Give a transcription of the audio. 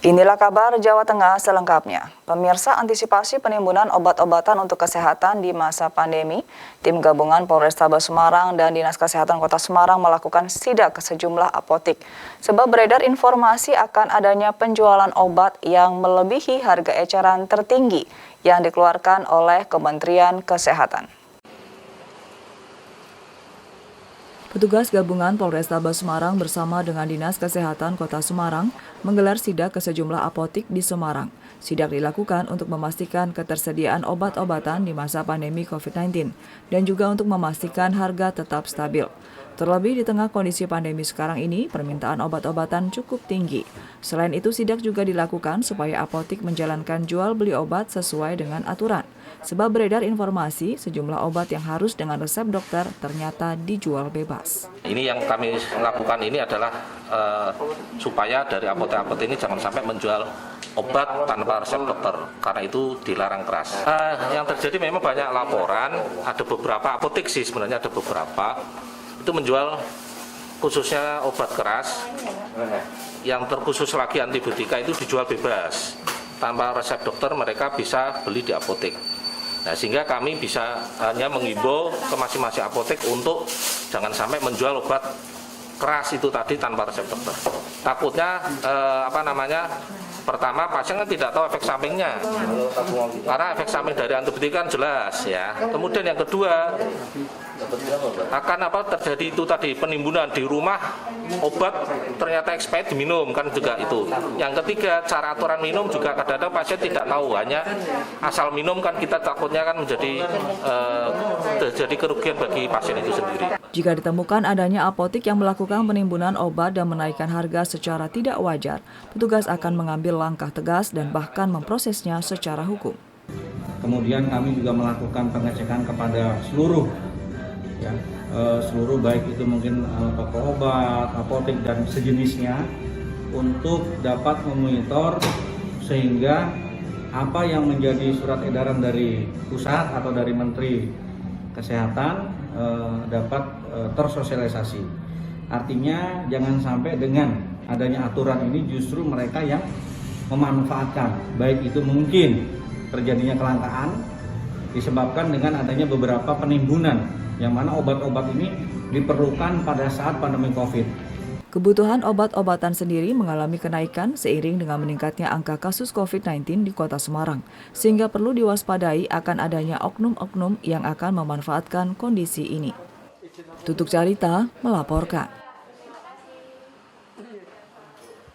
Inilah kabar Jawa Tengah selengkapnya. Pemirsa, antisipasi penimbunan obat-obatan untuk kesehatan di masa pandemi, tim gabungan Polrestabes Semarang dan Dinas Kesehatan Kota Semarang melakukan sidak ke sejumlah apotik. Sebab beredar informasi akan adanya penjualan obat yang melebihi harga eceran tertinggi yang dikeluarkan oleh Kementerian Kesehatan. Petugas gabungan Polrestabes Semarang bersama dengan Dinas Kesehatan Kota Semarang menggelar sidak ke sejumlah apotik di Semarang. Sidak dilakukan untuk memastikan ketersediaan obat-obatan di masa pandemi COVID-19 dan juga untuk memastikan harga tetap stabil. Terlebih di tengah kondisi pandemi sekarang ini, permintaan obat-obatan cukup tinggi. Selain itu, sidak juga dilakukan supaya apotik menjalankan jual beli obat sesuai dengan aturan. Sebab beredar informasi sejumlah obat yang harus dengan resep dokter ternyata dijual bebas. Ini yang kami lakukan ini adalah supaya dari apotek-apotek ini jangan sampai menjual obat tanpa resep dokter, karena itu dilarang keras. Yang terjadi memang banyak laporan, ada beberapa apotek sih sebenarnya ada beberapa itu menjual khususnya obat keras yang terkhusus lagi antibiotika itu dijual bebas tanpa resep dokter, mereka bisa beli di apotek. Nah, sehingga kami bisa hanya mengimbau ke masing-masing apotek untuk jangan sampai menjual obat keras itu tadi tanpa resep dokter. Takutnya pertama pasien kan tidak tahu efek sampingnya, karena efek samping dari antibiotika kan jelas ya. Kemudian yang kedua akan terjadi itu tadi penimbunan di rumah obat ternyata expired diminum kan juga itu. Yang ketiga, cara aturan minum juga kadang-kadang pasien tidak tahu, hanya asal minum kan kita takutnya kan terjadi kerugian bagi pasien itu sendiri. Jika ditemukan adanya apotik yang melakukan penimbunan obat dan menaikkan harga secara tidak wajar, petugas akan mengambil langkah tegas dan bahkan memprosesnya secara hukum. Kemudian kami juga melakukan pengecekan kepada seluruh baik itu mungkin toko obat, apotek dan sejenisnya untuk dapat memonitor sehingga apa yang menjadi surat edaran dari pusat atau dari Menteri Kesehatan dapat tersosialisasi. Artinya jangan sampai dengan adanya aturan ini justru mereka yang memanfaatkan, baik itu mungkin terjadinya kelangkaan disebabkan dengan adanya beberapa penimbunan yang mana obat-obat ini diperlukan pada saat pandemi COVID. Kebutuhan obat-obatan sendiri mengalami kenaikan seiring dengan meningkatnya angka kasus COVID-19 di Kota Semarang, sehingga perlu diwaspadai akan adanya oknum-oknum yang akan memanfaatkan kondisi ini. Tutuk Carita melaporkan.